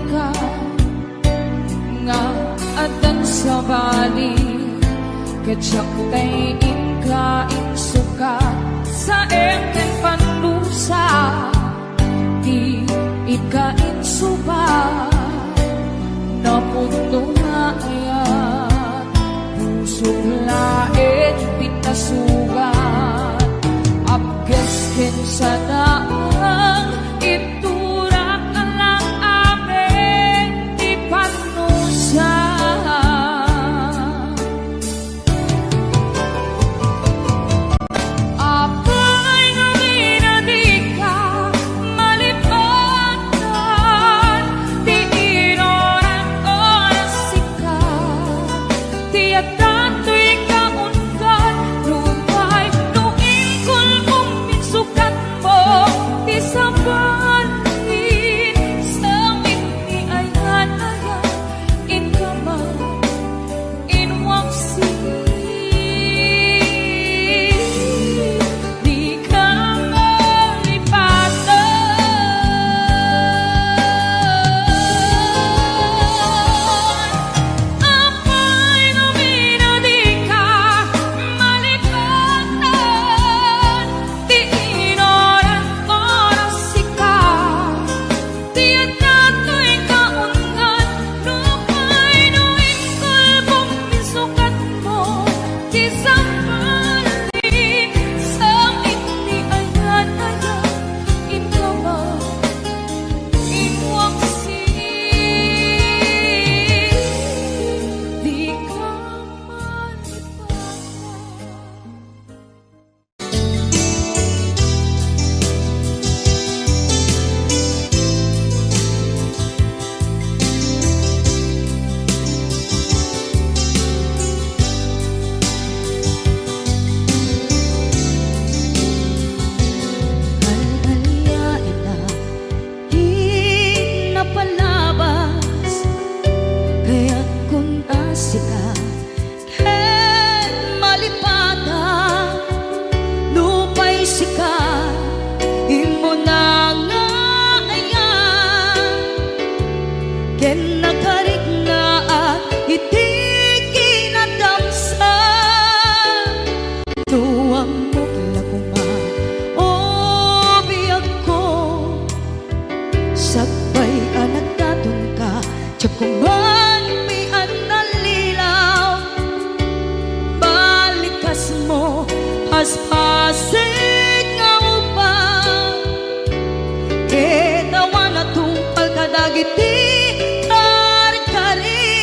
ka nga adan sa balik kadyak tay inka insukat sa eken panusa di ika insubat napunto nga ayat pusok laet pitasugat abges ken sa daang iturak ka lang amin di panusa apay ngamin na di ka malipatan di inoran oras sika di atato'y kaungan lumpay nuing kulmong minsukat mo di sabanin sa mini ayan-ayan in kaman in wapsi di ka malipatan apay ngamin na di ka malipatan di inoran oras sika di atato'y kaungan lupay nuing kulbong minsukat mo di sabanin sa mini ayan-ayan in kaman in wapsi di ka Alaliyain na hinapalabas kaya't kung asika ken malipatan lupay sika imo na nga ayan ken nakarig nga at iti kinadamsa tuwang mo kilakuma o biyag ko sakbay anak daton ka tsakuman mian nalilaw balikas mo paspasig nga upang ketawan na tungpal kadagiti karkarim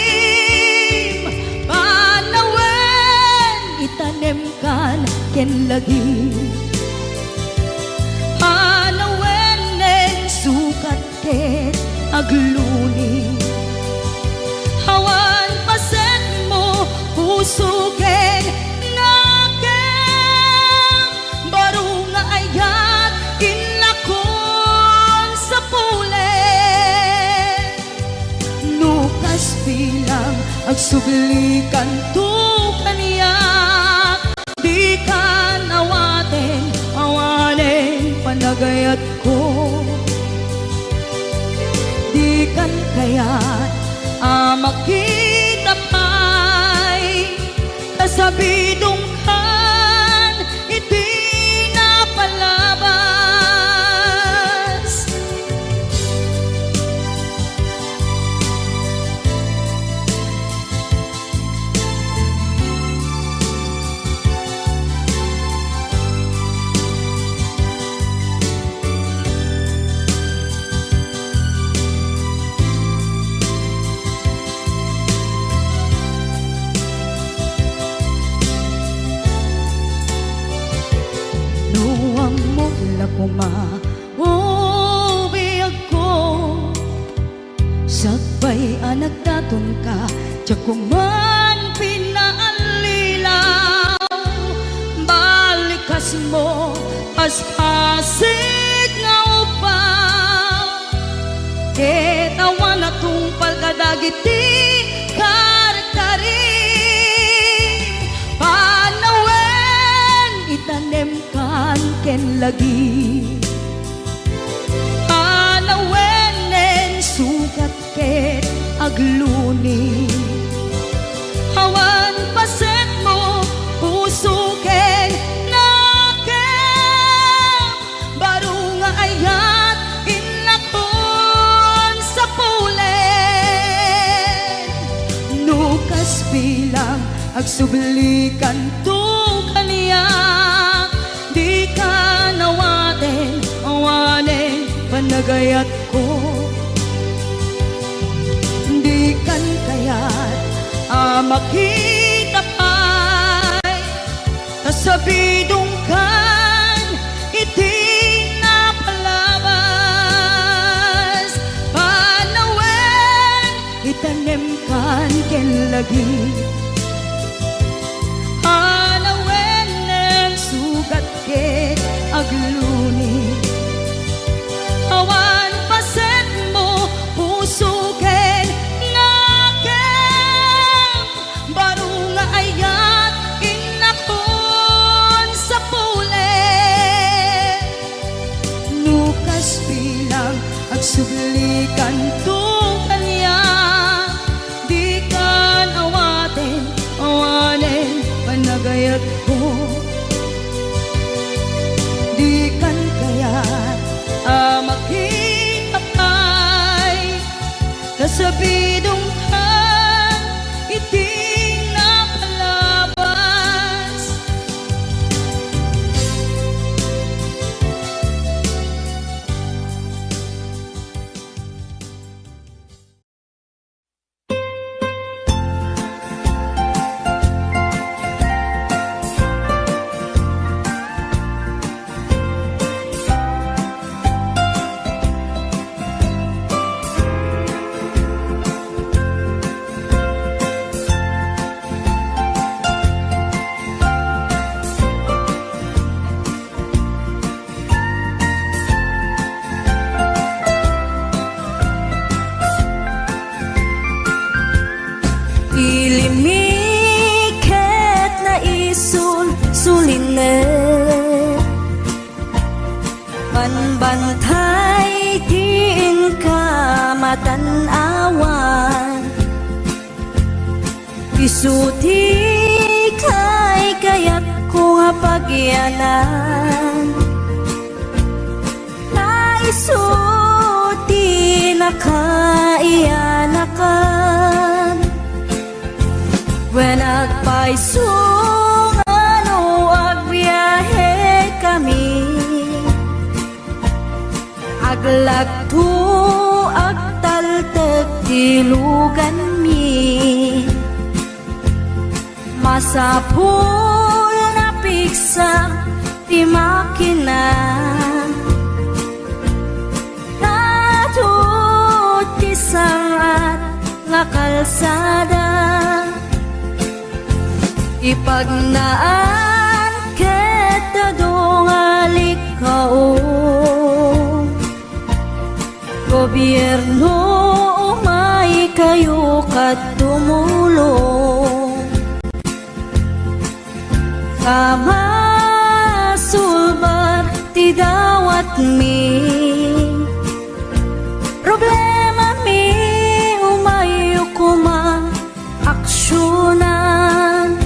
panawen itanem kan ken lagi panawen nen sukat ken agluni hawan pasen mo puso ken nakem baru nga ayat inlakon sa pulen nukas bilang agsublikan tu kaniyak di ka nawaten awanen panagayat ko di kan kayat makita pa'y kasabidong kan iti napalabas nuwang mo lakuma o biyag ko sakbay anak daton ka tsakuman pinaalilaw balikas mo paspasig nga upaw ketawan na tungpal kadagiti karkarim panawen itanem kan ken lagi panawen nen sukat sugat ket agluni. Awan paset mo puso ken nakem, baru nga ayat inakon sa pulen. Nukas bilang agsublikan to kaniya, di ka nawaten awanen panagayat ko. Di kan kayat makita pa'y kasabidong kan iti napalabas. Panawen itanem kan ken lagi, panawen nen sugat ket agluni. Awan paset mo puso ken nakem, baru nga ayat inakon sa pulen. Nukas bilang agsublikan to kaniya, di kan awaten awanen panagayat ko. Di kan kayat makita pa'y kasabidong kan iti napalabas. Ilimiket na isul suline, panbantay din ka matanawan. Isuti kay kayak ko hapagyanan, naisuti na kaiyanakan. When agpaisong ano agbiyahe kami, aglagto agtaltag tilugan mi, masapul na piksa ti makina, natut kisangat nga kalsada. Ipagnaan kita dongalik kao, gobyerno umay kayo katumulong. Kamasulbar ti dawat mi, problema mi umayo kuma aksyonan.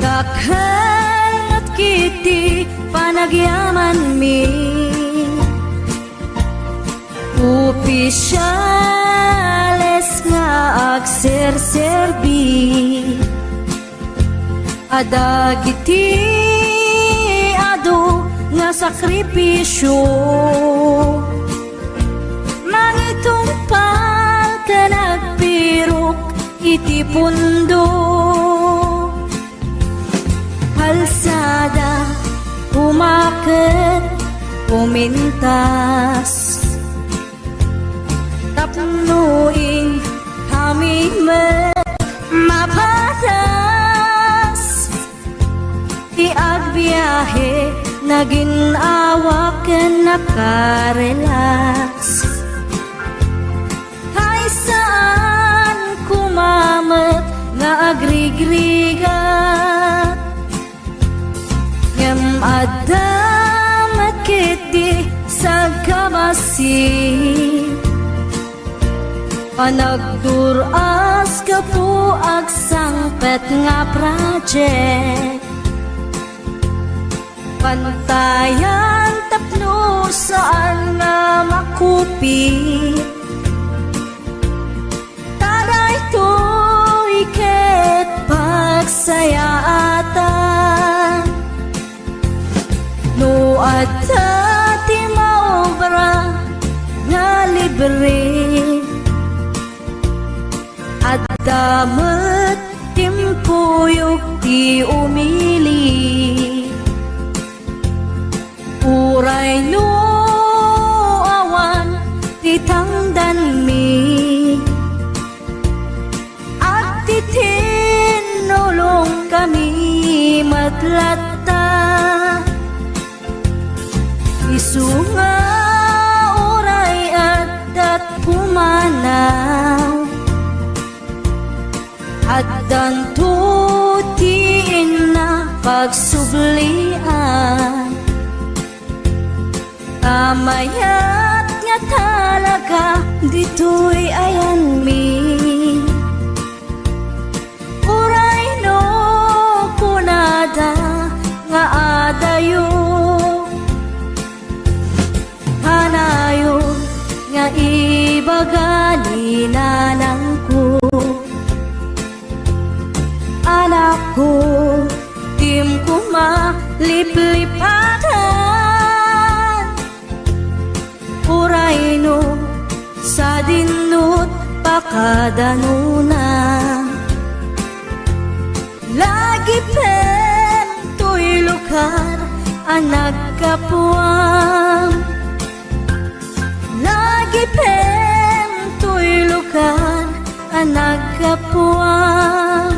Dakhan at kiti panagyaman mi, opisyales nga agserserbi, adagiti ado nga sakripisyo, mangitumpal ka nagpirok iti pundo. Kalsada umaket pumintas, tapnuin kami mapatas. Ti agbiyahe naginawa ken nakarelax, hay saan kumamet nga agrigrigat. Ngem adamat kiti sa kabasi, Panagduras ka po ag sangpet nga project. Pantayan tapno saan nga makupit. Taray to'y ket pagsayaatan. No adta ti maobra nga libre. At damat timpuyog ti umili. Uray no awan ti tangdan mi. At ti tinulong kami matlatta. Isu nga uray at pumanaw. At danto tiin na pagsublian. Kamayat nga talaga dito'y ayan mi. Uray no kunada nga adayo. Hanayon nga ibagani nanang ko. Anak ko, tim ko maliplipatan. Uray no, sa dinut pakadanuna. Lagi pen to'y lugar ang nagkapuang. Lagi pen to'y lugar ang nagkapuang.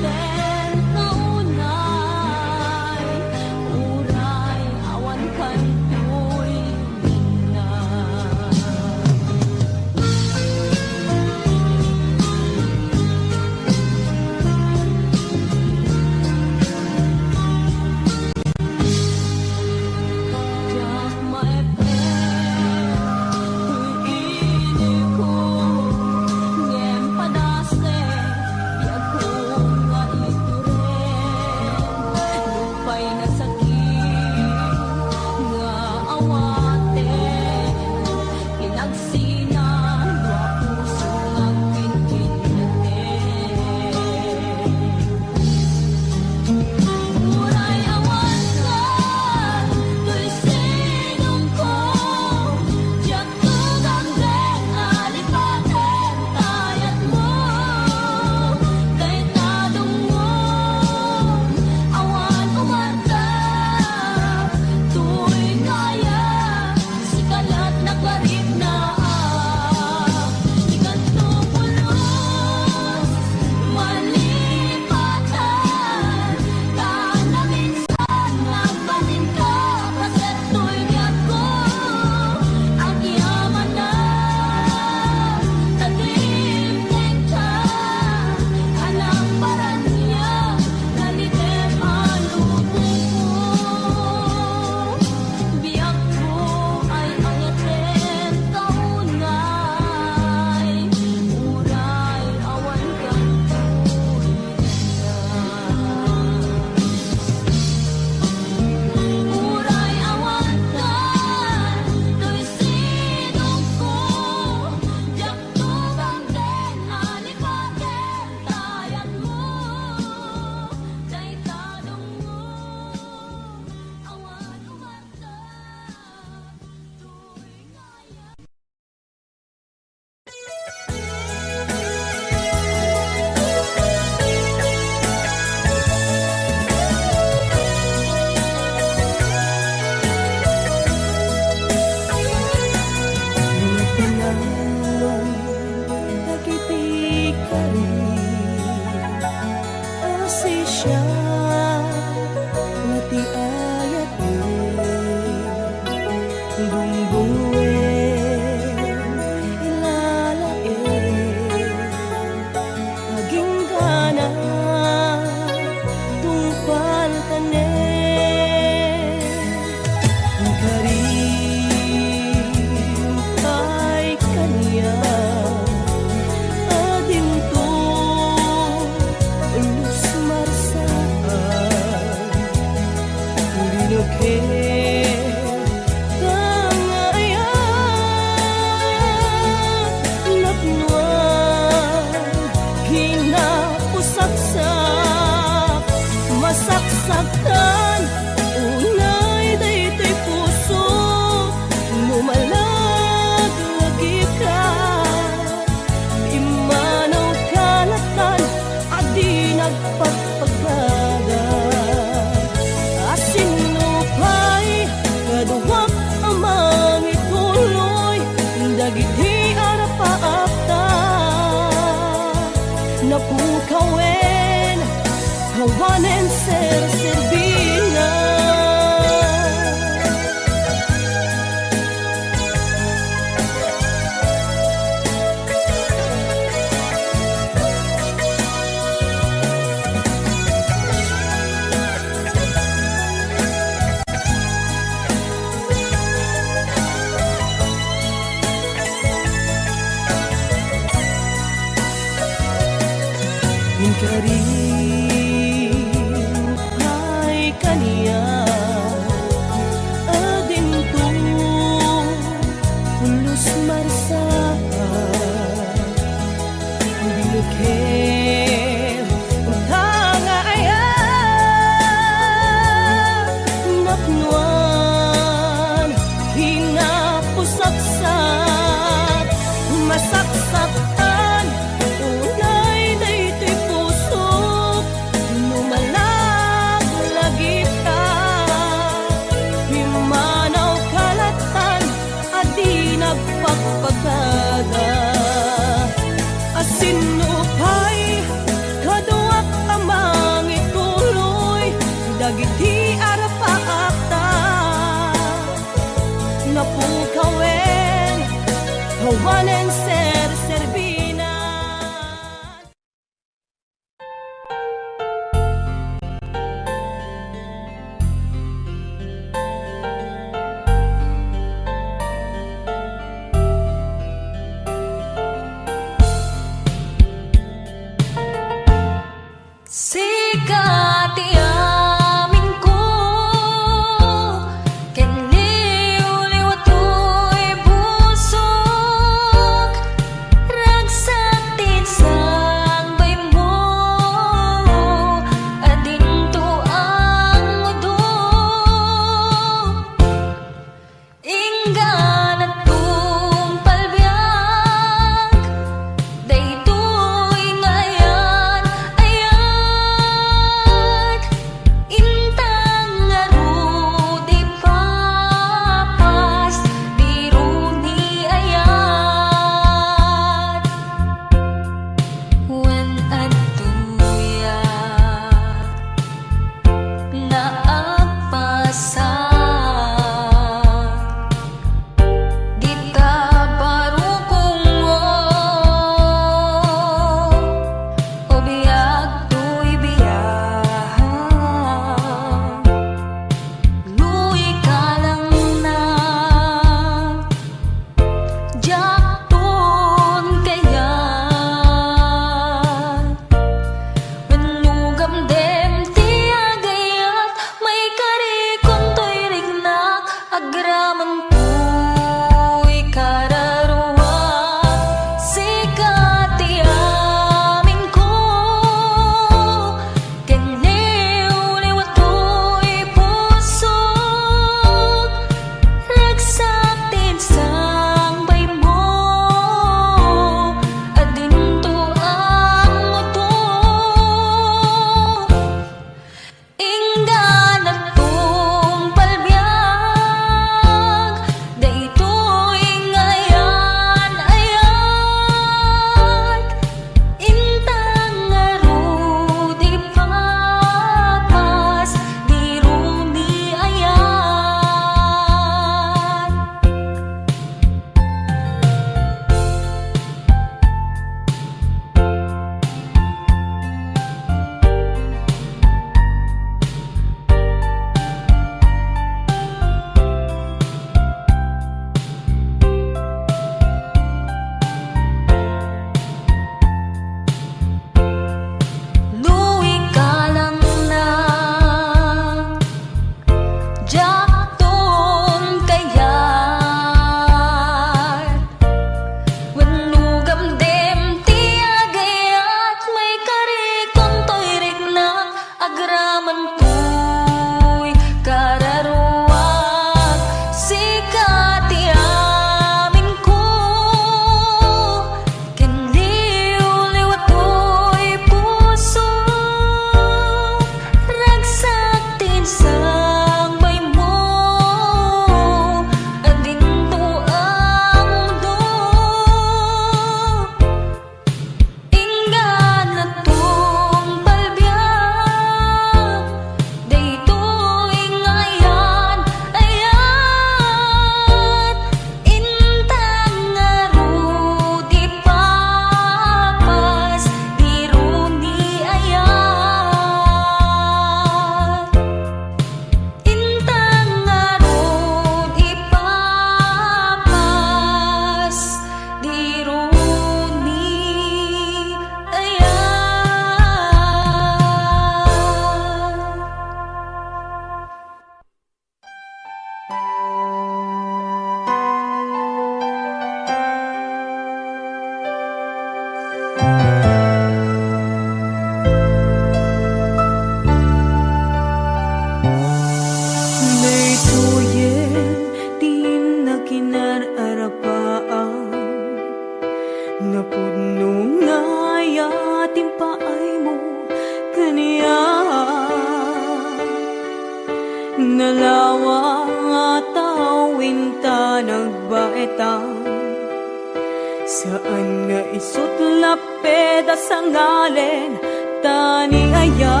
Saan nga isut lapeda sa ngalen tani aya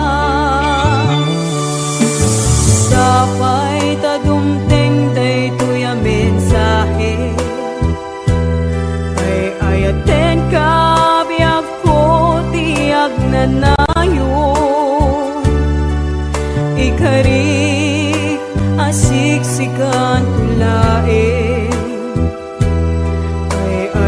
sapay tadumteng daytoy a mensahe ay ayaten ka biag ko tiag nanayo ikarik asiksikan tulae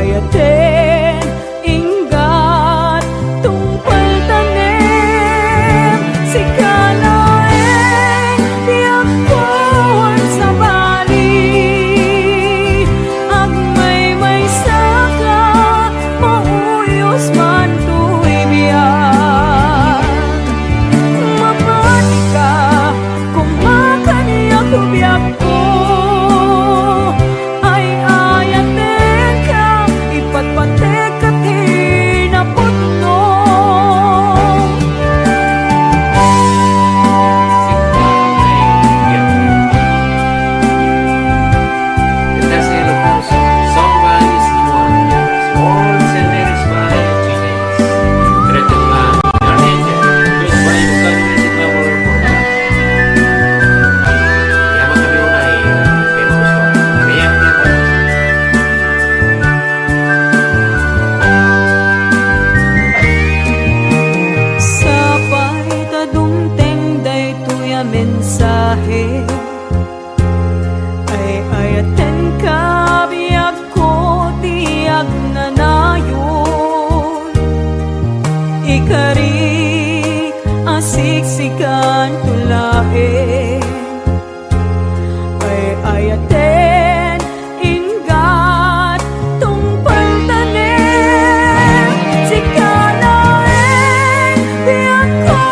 ayaten inggat tungpal tanem si kalaeng tiyak kuwan sa bali agmay saka mauyos man tu'y biyak mapati ka kung makaniyak biyak ko mensahe ay ayaten ka biag ko tiag nanayon ikarik asiksikan tulae ay ayaten ingat tungpal tanem si kalaeng biag ko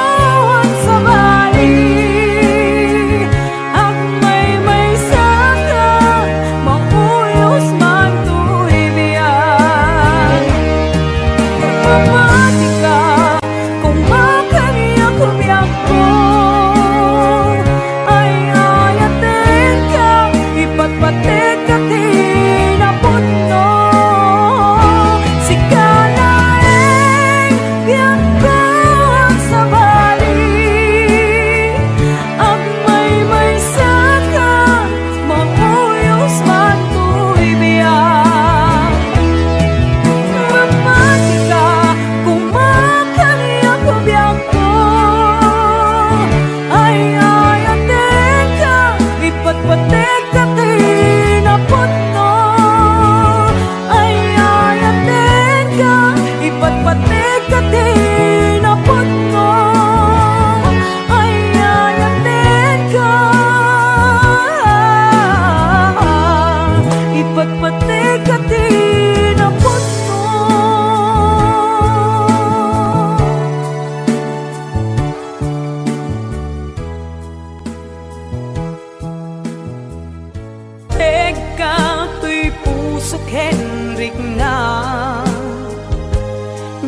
sa bali Henrik na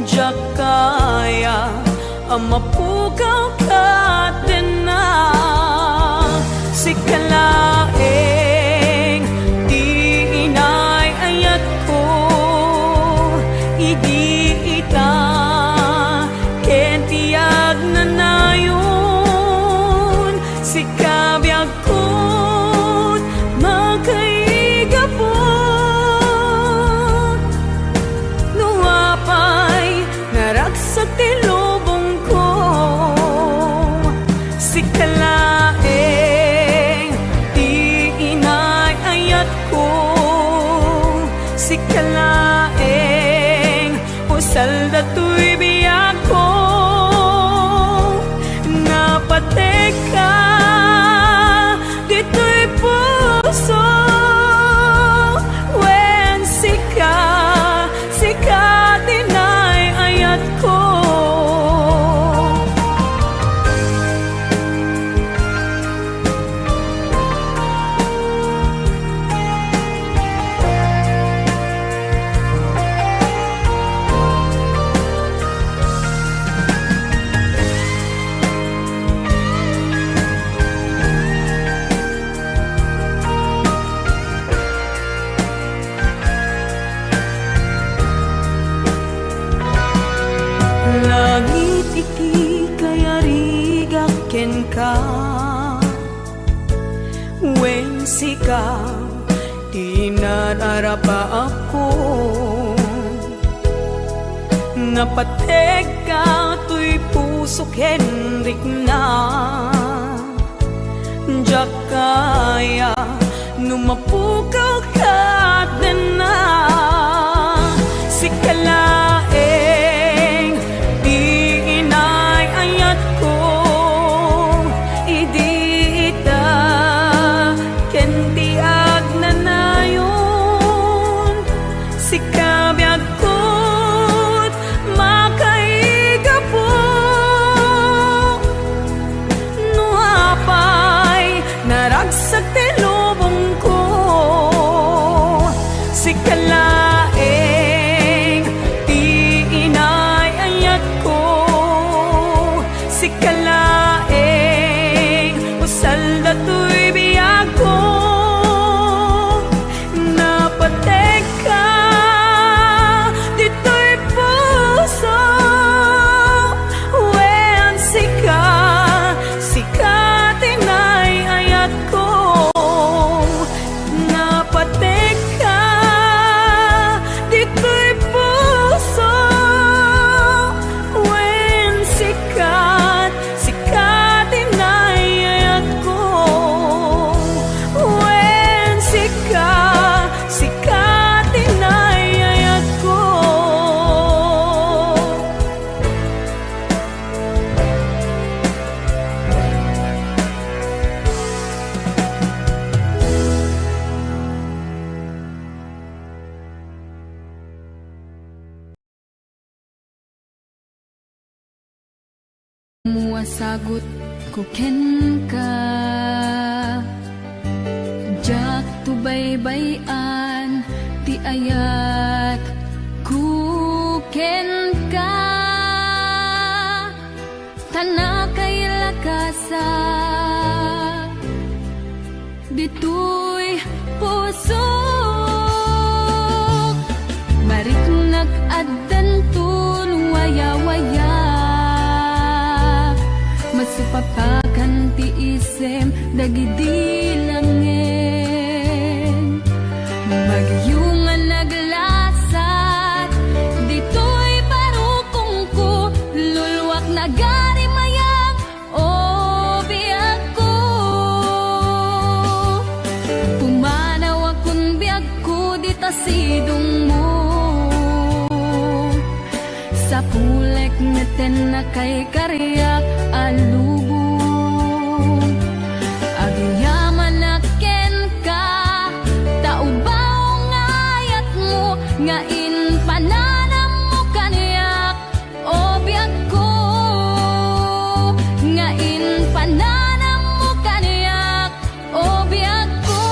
Jakaya amapugaw ka din na si kalaeng di inay ayat ko idi ita kentiyag na nayon si kabyag ko't magkaigapon sa tilubong ko si kalaeng di inay ayat ko si kalaeng usal dato'y biyak ko napatek ka dito'y puso wen sika dinay Langit iti kaya rigaken ka, wen sika di nararapa ako. Napateg ka tuy pusok henrik na, jak kaya numapukaw ka na. Sikalaeng di inay ayat ko, idi ita kendi agnanayon. Sikabiyag ko't makaiga po, nuapay naragsak ti lubong ko. Sikalaeng di inay ayat ko, sikalaeng usal na tuy biyag ko. Napatek ka dito'y puso, wen sika tinay ayat ko. Napatek ka dito'y puso, wen sikat tinay ayat ko. Wen sikat tinay ayat ko. Muasagot ko ken ka, jak tu baybayan ti ayat ku ken ka. Tanakay lakasa dito'y puso, marik nag-addan tun waya-waya. Masupapakan ti isem dagidi langin, magyungan naglasat dito'y parukong ko, lulwak nagari mayang o biyag ko. Pumanaw akong biyag ko di tasidong mo, sa pulek ngeten na kay karyak alubong. Agyaman na ken ka, taubaw nga ayat mo, nga in pananam mo kaniyak o biyag ko. Nga in pananam mo kaniyak o biyag ko.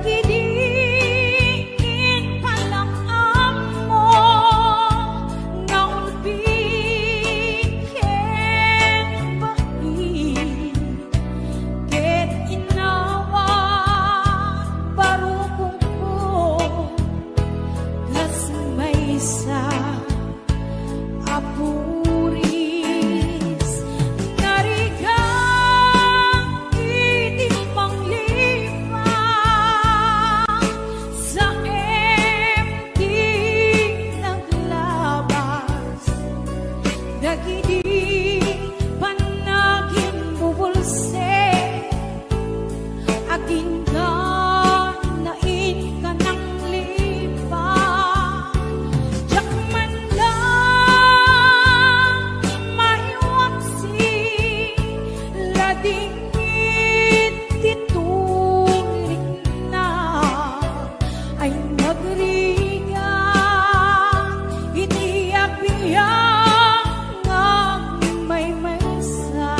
dagidiin palang amo nga ulbin ken bahi ket inawa barukong ko gas maysa apuris narigang itimang lima sa MT naglabas dagidi panaging bubulse akin ka nain ka ng lipa jak man lang maiwaksi ladingit titulik na ay nagriga itiyak-iyak ng may maysa.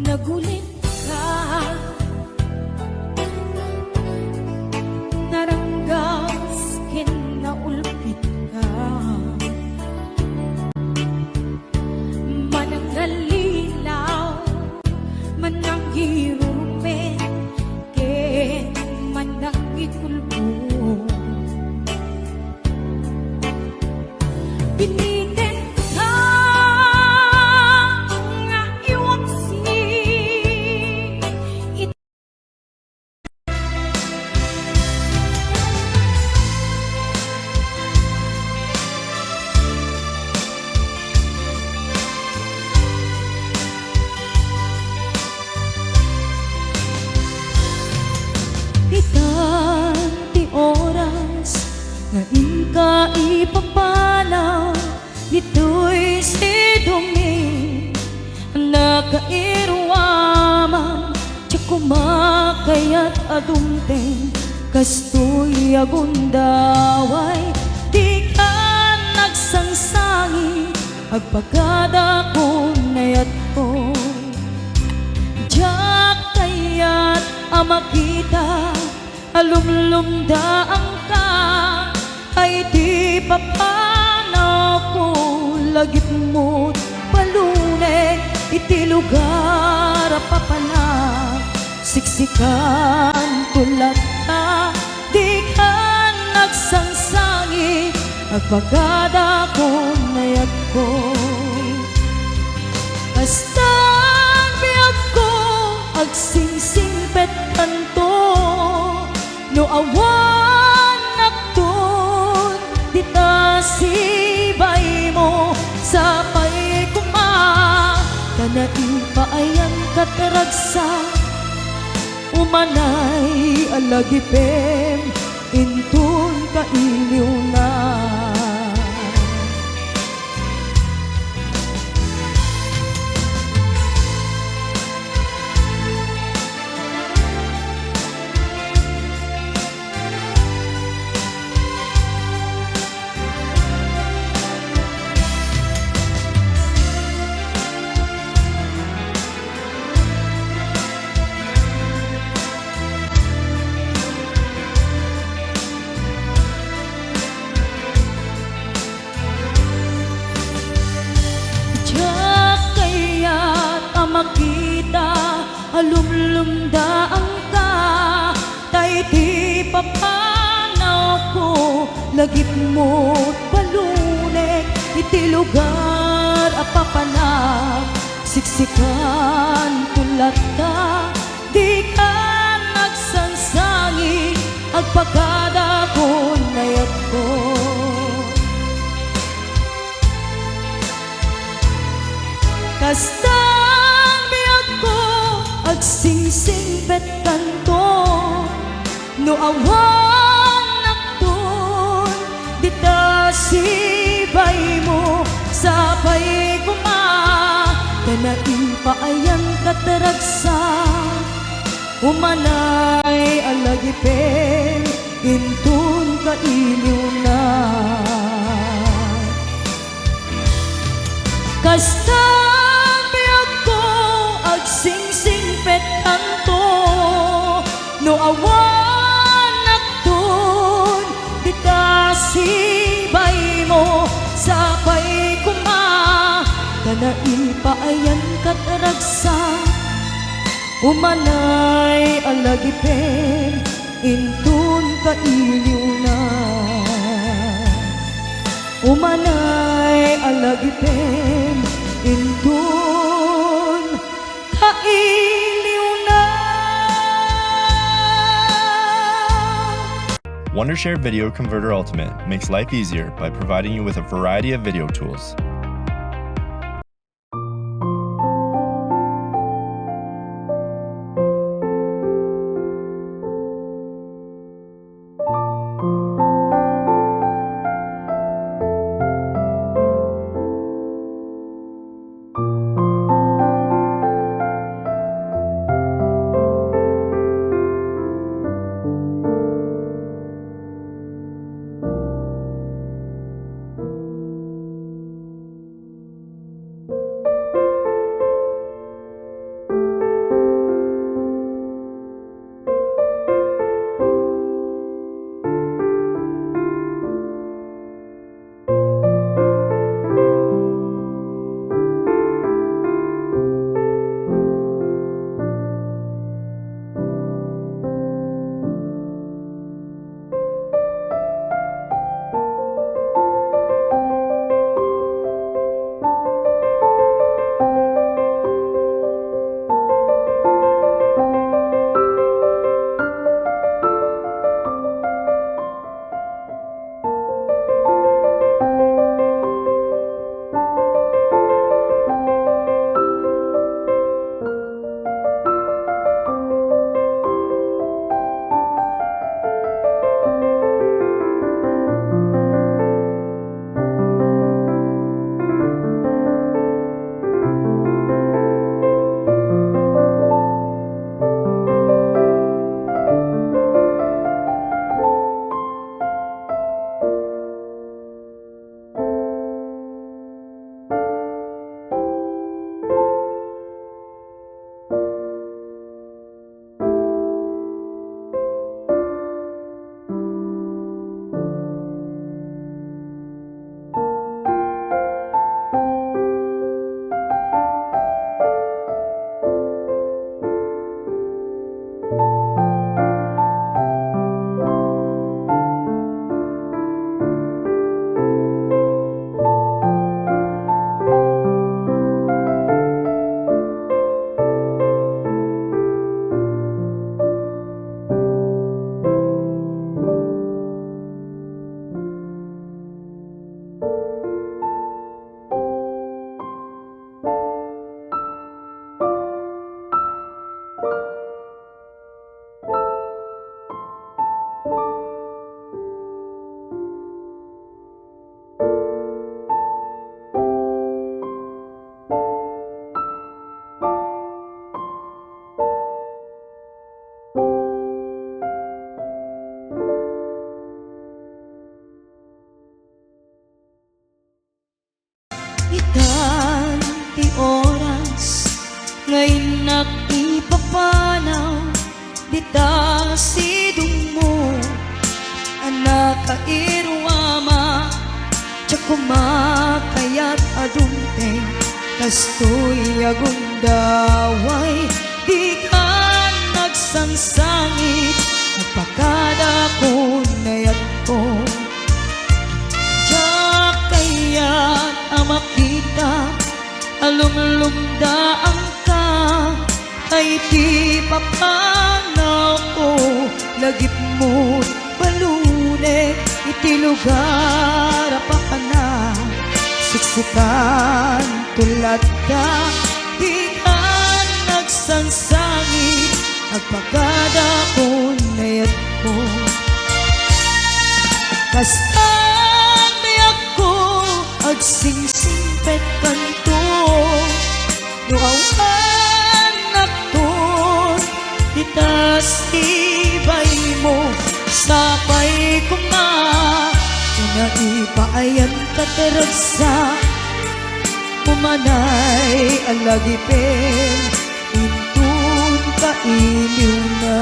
Nagulit ka, naranggas kinaulpit ka, mananggalilaw, mananggirumen, ken mananggitulpo. Piniten ka nga iwaksi Itanti oras nga ka ipapanaw dito'y sidungi nakairwamang tsa kumakayat adumteng kastoy agundaway di ka nagsangsangi agpagada ko nayat ko jak kayat amakita alumlumdaan ka ay di papanaw ko lagip mo't paluneg iti lugar papanak siksikan tulat ka di ka nagsangsangi agpagada ko nayat ko basta biyag ko agsingsingpet kanto no awan nakton dita sibay mo sa pay kuma kanai paayan kataragsa umanay alagipem intun kailiw na makita alumlumdaan ka tay di papanaw ko lagip mo't palunek iti lugar apapanag siksikan tulat ka di ka nagsansangi agpagada ko nayat ko kasta agsingsing bet kanto no awan nakton dita sibay mo sa pay kuma kanai paayan kataragsa umanay alagipin intun kailiw na kastambi ako agsingsingpet kanto no awan naktun ditasibay mo sapay kuma kana ipaayan kataragsa umanay alagipin intun kailiw na umanay alagipin intun kailiw na. Wondershare Video Converter Ultimate makes life easier by providing you with a variety of video tools. Itan ti oras ngayon nakipapanaw dita sidong mo anak kairwama tsak kumakayat adunteng kastoy agundaway di ka nagsangsangit nagpakada ko nayat ko kayat amakita alumlumdaan ka ay ti papanaw ko lagip mo balune iti lugar apakana siksikan tulad ka di ka nagsangsangit agpagada ko nayat mo kastanay ako agsingsingpet kanto nuawan nakton ditas ibay Naipayan kataragsa Umanay alagipin Intun kailiw na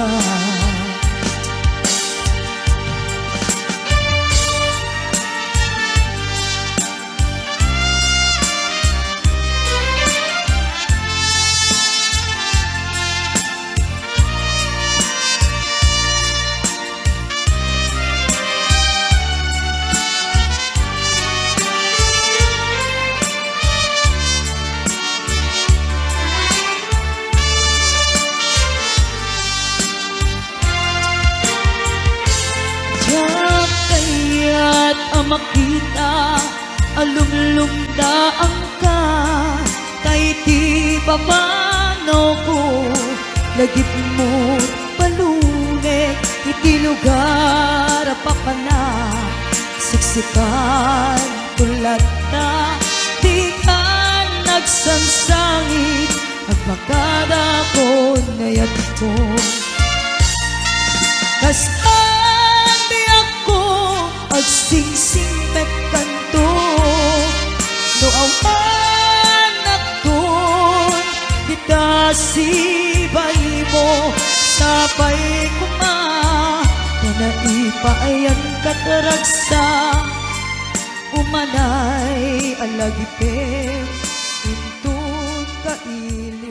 makita alumlumdaan ka kay ti papano ko lagip mo palunek iti lugar papana siksikan tulad na di ka nagsansangit agpakada ko nayat ko kasandi ako agsingsing kanto no awan akton kita sibay mo sapay kuma na naipayan kataragsa umanay alagipin intun kaili